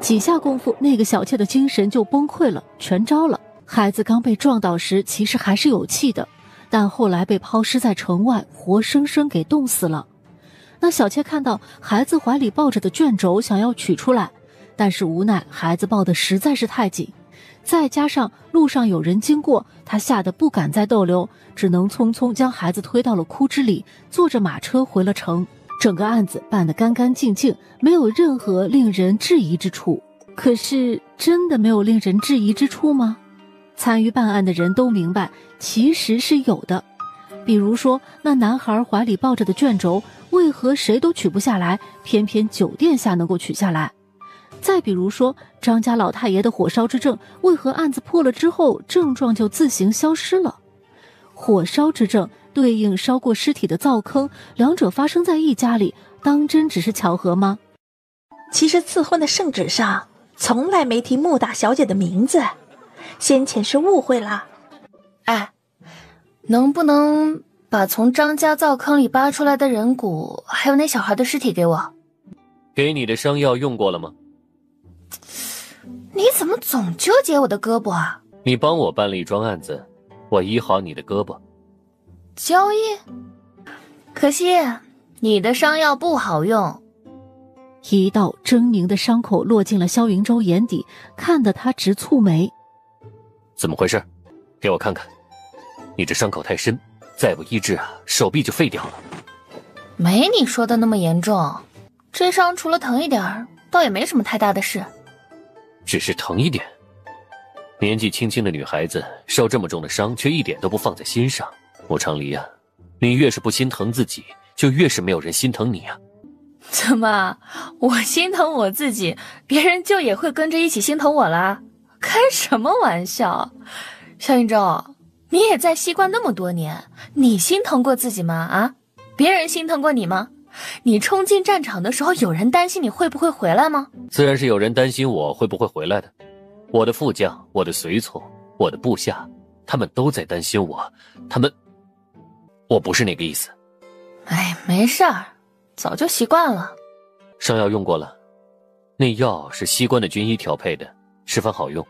几下功夫，那个小妾的精神就崩溃了，全招了。孩子刚被撞倒时其实还是有气的，但后来被抛尸在城外，活生生给冻死了。那小妾看到孩子怀里抱着的卷轴，想要取出来，但是无奈孩子抱得实在是太紧，再加上路上有人经过，她吓得不敢再逗留，只能匆匆将孩子推到了枯枝里，坐着马车回了城。整个案子办得干干净净，没有任何令人质疑之处。可是真的没有令人质疑之处吗？参与办案的人都明白，其实是有的。比如说，那男孩怀里抱着的卷轴，为何谁都取不下来，偏偏九殿下能够取下来？再比如说，张家老太爷的火烧之症，为何案子破了之后，症状就自行消失了？火烧之症对应烧过尸体的灶坑，两者发生在一家里，当真只是巧合吗？其实赐婚的圣旨上从来没提穆大小姐的名字，先前是误会了。哎，能不能把从张家灶坑里扒出来的人骨，还有那小孩的尸体给我？给你的伤药用过了吗？你怎么总纠结我的胳膊啊？你帮我办了一桩案子，我医好你的胳膊。交易？可惜你的伤药不好用。一道狰狞的伤口落进了萧云舟眼底，看得他直蹙眉。怎么回事？给我看看。你这伤口太深，再不医治啊，手臂就废掉了。没你说的那么严重，这伤除了疼一点，倒也没什么太大的事。只是疼一点？年纪轻轻的女孩子受这么重的伤，却一点都不放在心上。穆长离啊，你越是不心疼自己，就越是没有人心疼你啊。怎么，我心疼我自己，别人就也会跟着一起心疼我啦？开什么玩笑！萧云舟，你也在西关那么多年，你心疼过自己吗？啊，别人心疼过你吗？你冲进战场的时候，有人担心你会不会回来吗？自然是有人担心我会不会回来的。我的副将，我的随从，我的部下，他们都在担心我。我不是那个意思。哎，没事儿，早就习惯了。伤药用过了，那药是西关的军医调配的，十分好用。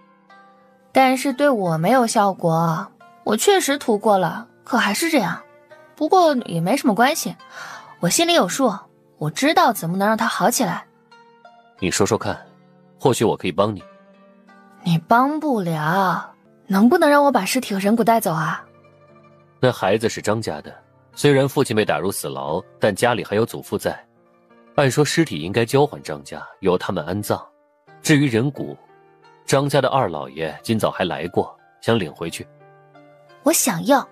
但是对我没有效果，我确实涂过了，可还是这样。不过也没什么关系，我心里有数，我知道怎么能让它好起来。你说说看，或许我可以帮你。你帮不了，能不能让我把尸体和人骨带走啊？那孩子是张家的，虽然父亲被打入死牢，但家里还有祖父在。按说尸体应该交还张家，由他们安葬。至于人骨，张家的二老爷今早还来过，想领回去。我想要，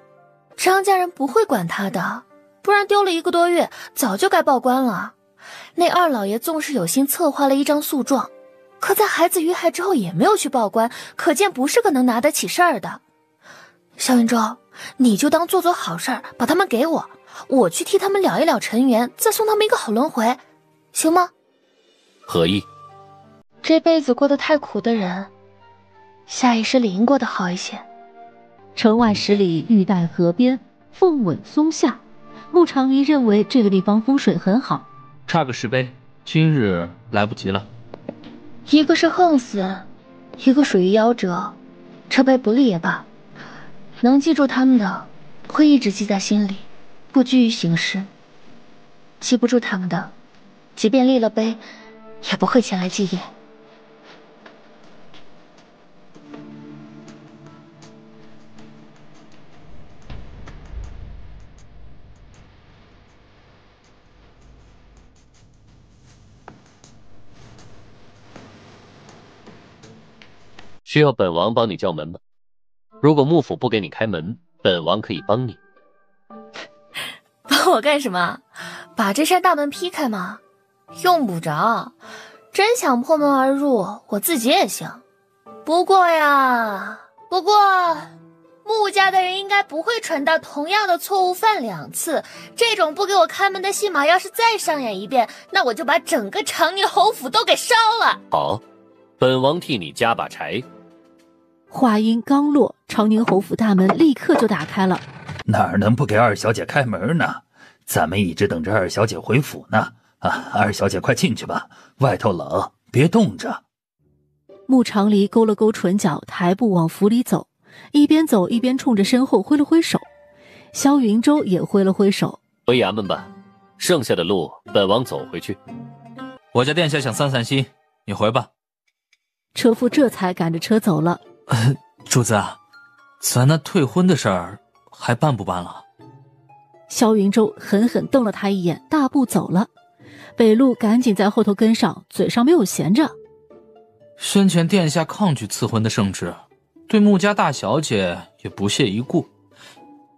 张家人不会管他的，不然丢了1个多月，早就该报官了。那二老爷纵是有心策划了一张诉状，可在孩子遇害之后也没有去报官，可见不是个能拿得起事儿的。萧云舟，你就当做好事儿，把他们给我，我去替他们了一了尘缘，再送他们一个好轮回，行吗？何意？这辈子过得太苦的人，下一世理应过得好一些。城外10里玉带河边，凤尾松下。穆长离认为这个地方风水很好。差个10杯，今日来不及了。一个是横死，一个属于夭折，这杯不立也罢。能记住他们的，会一直记在心里，不拘于形式；记不住他们的，即便立了碑，也不会前来祭奠。需要本王帮你叫门吗？如果幕府不给你开门，本王可以帮你。帮我干什么？把这扇大门劈开吗？用不着，真想破门而入，我自己也行。不过穆家的人应该不会蠢到同样的错误犯2次。这种不给我开门的戏码要是再上演一遍，那我就把整个长宁侯府都给烧了。好，本王替你加把柴。话音刚落，长宁侯府大门立刻就打开了。哪能不给二小姐开门呢？咱们一直等着二小姐回府呢。二小姐快进去吧，外头冷，别冻着。穆长离勾了勾唇角，抬步往府里走，一边走一边冲着身后挥了挥手。萧云舟也挥了挥手。回衙门吧，剩下的路本王走回去。我家殿下想散散心，你回吧。车夫这才赶着车走了。主子啊，咱那退婚的事儿还办不办了？萧云舟狠狠瞪了他一眼，大步走了。北路赶紧在后头跟上，嘴上没有闲着。先前殿下抗拒赐婚的圣旨，对穆家大小姐也不屑一顾。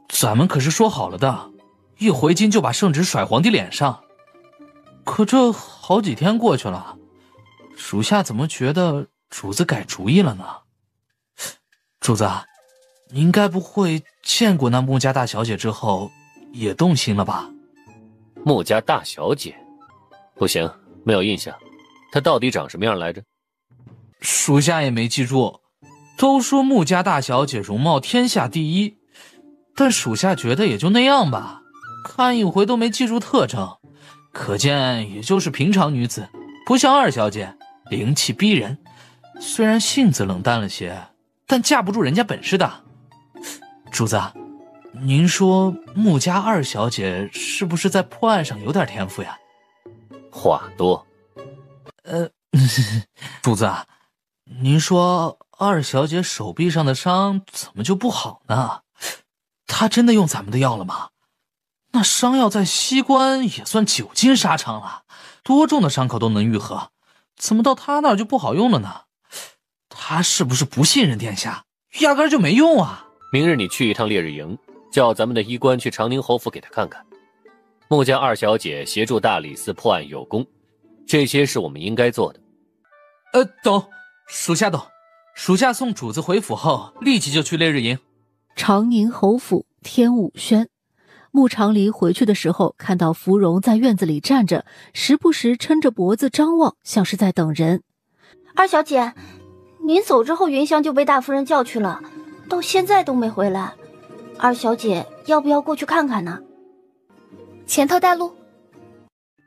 咱们可是说好了的，一回京就把圣旨甩皇帝脸上。可这好几天过去了，属下怎么觉得主子改主意了呢？主子，您该不会见过那穆家大小姐之后也动心了吧？穆家大小姐？不行，没有印象。她到底长什么样来着？属下也没记住。都说穆家大小姐容貌天下第一，但属下觉得也就那样吧，看一回都没记住特征，可见也就是平常女子，不像二小姐灵气逼人，虽然性子冷淡了些，但架不住人家本事的。主子，您说穆家二小姐是不是在破案上有点天赋呀？话多。主子，您说二小姐手臂上的伤怎么就不好呢？她真的用咱们的药了吗？那伤药在西关也算久经沙场了，多重的伤口都能愈合，怎么到她那儿就不好用了呢？她是不是不信任殿下，压根儿就没用啊？明日你去一趟烈日营，叫咱们的医官去长宁侯府给他看看。穆家二小姐协助大理寺破案有功，这些是我们应该做的。懂，属下懂。属下送主子回府后，立即就去烈日营。长宁侯府天武轩，穆长黎回去的时候，看到芙蓉在院子里站着，时不时抻着脖子张望，像是在等人。二小姐，您走之后，云香就被大夫人叫去了，到现在都没回来。二小姐要不要过去看看呢？前头带路。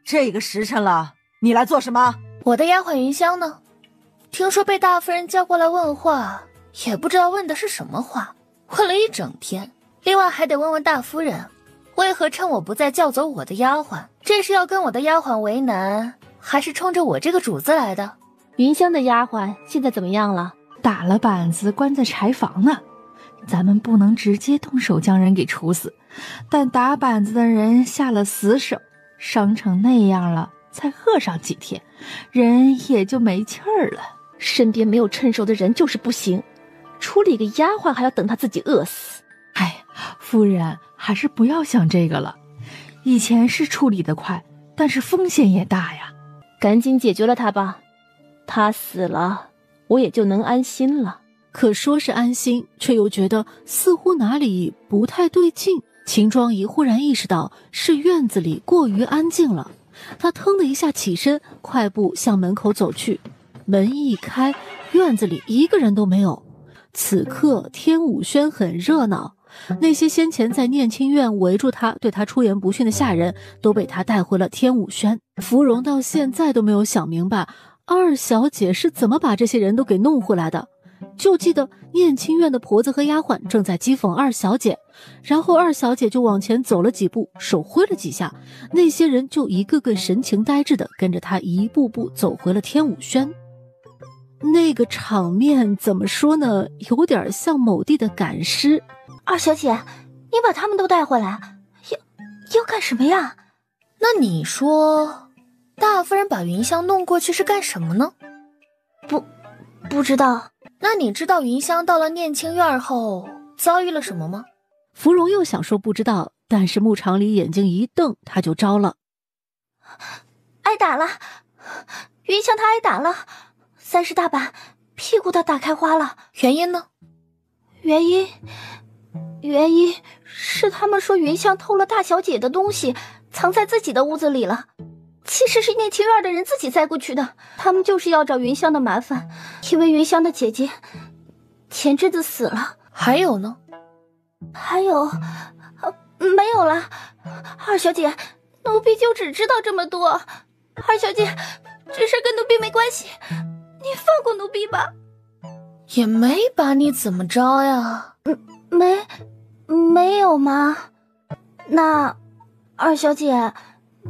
这个时辰了，你来做什么？我的丫鬟云香呢？听说被大夫人叫过来问话，也不知道问的是什么话，问了一整天。另外还得问问大夫人，为何趁我不在叫走我的丫鬟？这是要跟我的丫鬟为难，还是冲着我这个主子来的？云香的丫鬟现在怎么样了？打了板子，关在柴房呢。咱们不能直接动手将人给处死，但打板子的人下了死手，伤成那样了，才喝上几天，人也就没气儿了。身边没有趁手的人就是不行，处理个丫鬟还要等她自己饿死。哎，夫人还是不要想这个了。以前是处理得快，但是风险也大呀。赶紧解决了他吧，他死了，我也就能安心了。可说是安心，却又觉得似乎哪里不太对劲。秦庄仪忽然意识到是院子里过于安静了，她腾的一下起身，快步向门口走去。门一开，院子里一个人都没有。此刻天武轩很热闹，那些先前在念青院围住他对他出言不逊的下人都被他带回了天武轩。芙蓉到现在都没有想明白二小姐是怎么把这些人都给弄回来的，就记得念青院的婆子和丫鬟正在讥讽二小姐，然后二小姐就往前走了几步，手挥了几下，那些人就一个个神情呆滞的跟着她一步步走回了天武轩。那个场面怎么说呢，有点像某地的赶尸。二小姐，你把他们都带回来，要干什么呀？那你说大夫人把云香弄过去是干什么呢？不知道。那你知道云香到了念青院后遭遇了什么吗？芙蓉又想说不知道，但是穆长黎眼睛一瞪，他就招了。挨打了，云香她挨打了，30大板，屁股都打开花了。原因呢？原因是他们说云香偷了大小姐的东西，藏在自己的屋子里了。其实是念青院的人自己塞过去的，他们就是要找云香的麻烦，因为云香的姐姐前阵子死了。还有呢？还有，没有了。二小姐，奴婢就只知道这么多。二小姐，这事跟奴婢没关系，你放过奴婢吧。也没把你怎么着呀？没有吗？那二小姐，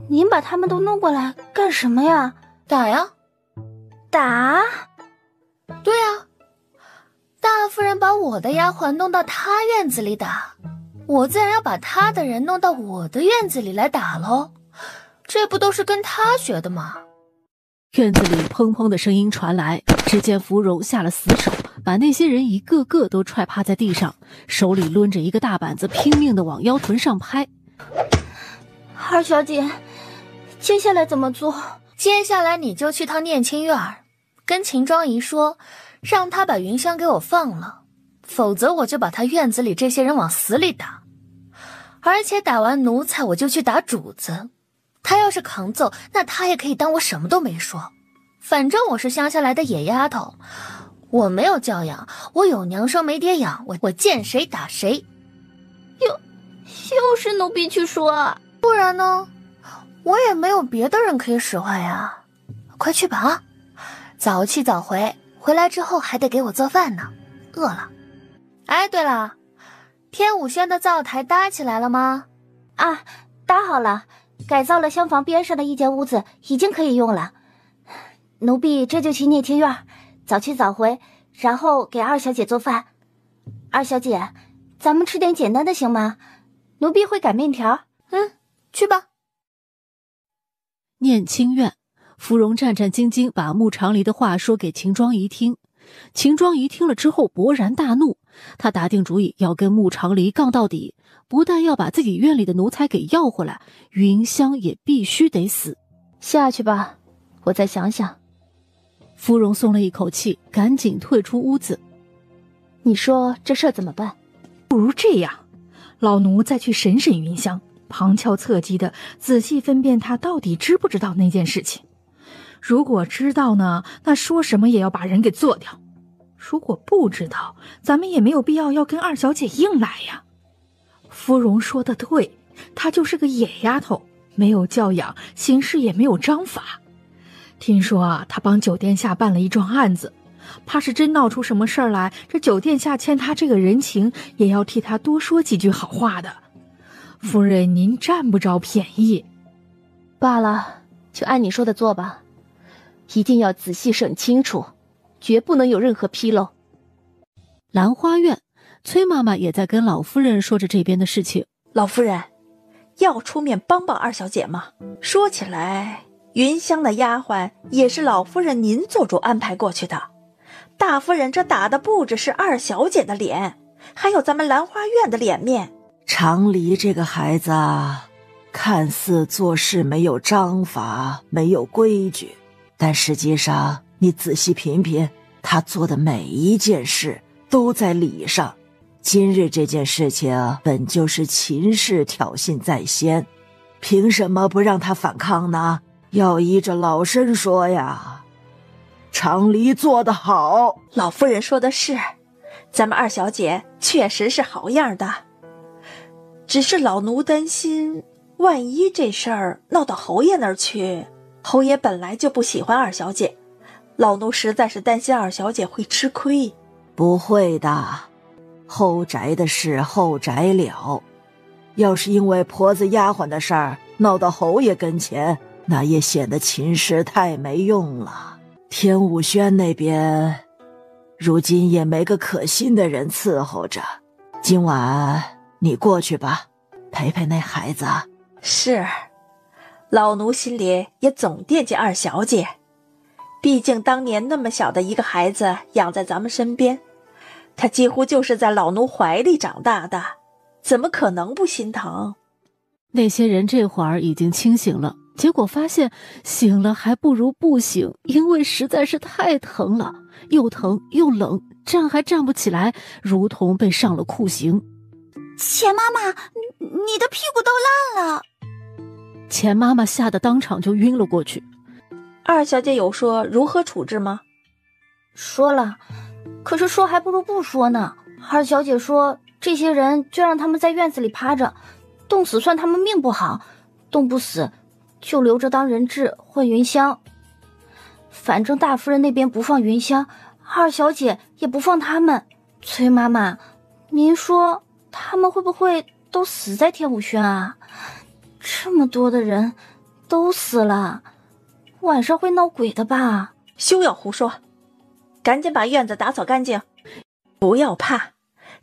您把他们都弄过来干什么呀？打呀。打？对啊，大夫人把我的丫鬟弄到她院子里打，我自然要把她的人弄到我的院子里来打喽，这不都是跟她学的吗？院子里砰砰的声音传来，只见芙蓉下了死手，把那些人一个个都踹趴在地上，手里抡着一个大板子，拼命的往腰臀上拍。二小姐，接下来怎么做？接下来你就去趟念青院，跟秦庄仪说，让她把云香给我放了，否则我就把她院子里这些人往死里打。而且打完奴才我就去打主子，他要是扛揍，那他也可以当我什么都没说。反正我是乡下来的野丫头，我没有教养，我有娘生没爹养，我见谁打谁。又是奴婢去说，不然呢？我也没有别的人可以使唤呀。快去吧啊！早去早回，回来之后还得给我做饭呢，饿了。哎，对了，天武轩的灶台搭起来了吗？啊，搭好了，改造了厢房边上的一间屋子，已经可以用了。奴婢这就去聂庭院，早去早回，然后给二小姐做饭。二小姐，咱们吃点简单的行吗？奴婢会擀面条。去吧。念清院，芙蓉战战兢兢把穆长黎的话说给秦庄仪听。秦庄仪听了之后勃然大怒，他打定主意要跟穆长黎杠到底，不但要把自己院里的奴才给要回来，云香也必须得死。下去吧，我再想想。芙蓉松了一口气，赶紧退出屋子。你说这事儿怎么办？不如这样，老奴再去审审云香，旁敲侧击的仔细分辨他到底知不知道那件事情。如果知道呢，那说什么也要把人给做掉；如果不知道，咱们也没有必要跟二小姐硬来呀。芙蓉说的对，她就是个野丫头，没有教养，行事也没有章法。听说啊，她帮九殿下办了一桩案子，怕是真闹出什么事儿来，这九殿下欠她这个人情，也要替她多说几句好话的。夫人，您占不着便宜。罢了，就按你说的做吧，一定要仔细审清楚，绝不能有任何纰漏。兰花院，崔妈妈也在跟老夫人说着这边的事情。老夫人，要出面帮帮二小姐吗？说起来，云香的丫鬟也是老夫人您做主安排过去的。大夫人这打的不只是二小姐的脸，还有咱们兰花院的脸面。长黎这个孩子看似做事没有章法，没有规矩，但实际上你仔细品品，他做的每一件事都在理上。今日这件事情本就是秦氏挑衅在先，凭什么不让他反抗呢？要依着老身说呀。长黎做得好。老夫人说的是，咱们二小姐确实是好样的，只是老奴担心万一这事儿闹到侯爷那儿去，侯爷本来就不喜欢二小姐，老奴实在是担心二小姐会吃亏。不会的，后宅的事后宅了，要是因为婆子丫鬟的事儿闹到侯爷跟前，那也显得秦氏太没用了。天武轩那边如今也没个可信的人伺候着，今晚你过去吧，陪陪那孩子。是，老奴心里也总惦记二小姐，毕竟当年那么小的一个孩子养在咱们身边，她几乎就是在老奴怀里长大的，怎么可能不心疼？那些人这会儿已经清醒了，结果发现醒了还不如不醒，因为实在是太疼了，又疼又冷，站还站不起来，如同被上了酷刑。钱妈妈，你的屁股都烂了。钱妈妈吓得当场就晕了过去。二小姐有说如何处置吗？说了，可是说还不如不说呢。二小姐说，这些人就让他们在院子里趴着，冻死算他们命不好，冻不死就留着当人质换云香。反正大夫人那边不放云香，二小姐也不放他们。崔妈妈，您说他们会不会都死在天武轩啊？这么多的人都死了，晚上会闹鬼的吧？休要胡说，赶紧把院子打扫干净。不要怕，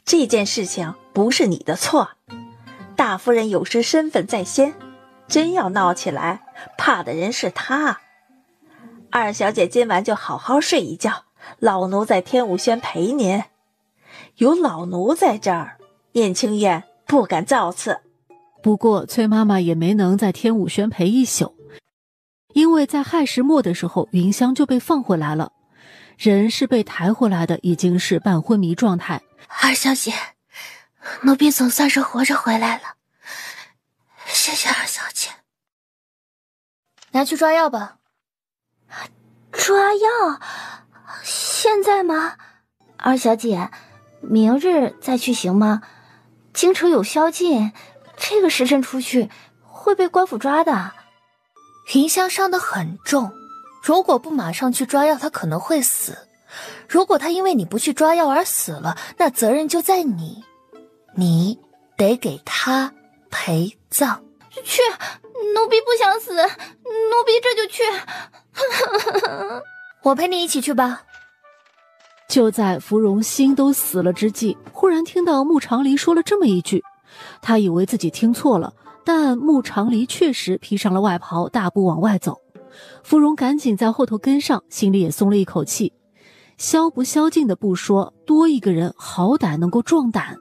这件事情不是你的错，大夫人有时身份在先，真要闹起来，怕的人是她。二小姐今晚就好好睡一觉，老奴在天武轩陪您。有老奴在这儿，燕青院不敢造次。不过崔妈妈也没能在天武轩陪一宿，因为在亥时末的时候，云香就被放回来了，人是被抬回来的，已经是半昏迷状态。二小姐，奴婢总算是活着回来了，谢谢二小姐。拿去抓药吧。抓药？现在吗？二小姐，明日再去行吗？京城有宵禁，这个时辰出去会被官府抓的。云香伤得很重，如果不马上去抓药，她可能会死。如果她因为你不去抓药而死了，那责任就在你。你得给他陪葬。去，奴婢不想死，奴婢这就去。我陪你一起去吧。就在芙蓉心都死了之际，忽然听到穆长黎说了这么一句，他以为自己听错了，但穆长黎确实披上了外袍，大步往外走。芙蓉赶紧在后头跟上，心里也松了一口气。宵不宵禁的不说，多一个人好歹能够壮胆。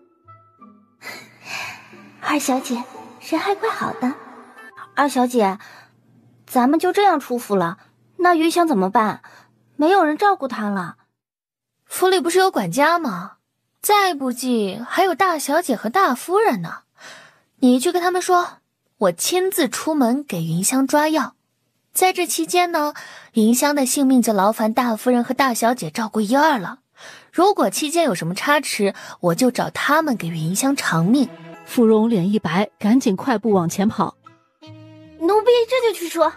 二小姐，人还怪好的。二小姐，咱们就这样出府了，那余香怎么办？没有人照顾她了。府里不是有管家吗？再不济还有大小姐和大夫人呢。你去跟他们说，我亲自出门给云香抓药。在这期间呢，云香的性命就劳烦大夫人和大小姐照顾一二了。如果期间有什么差池，我就找他们给云香偿命。芙蓉脸一白，赶紧快步往前跑。奴婢这就去说。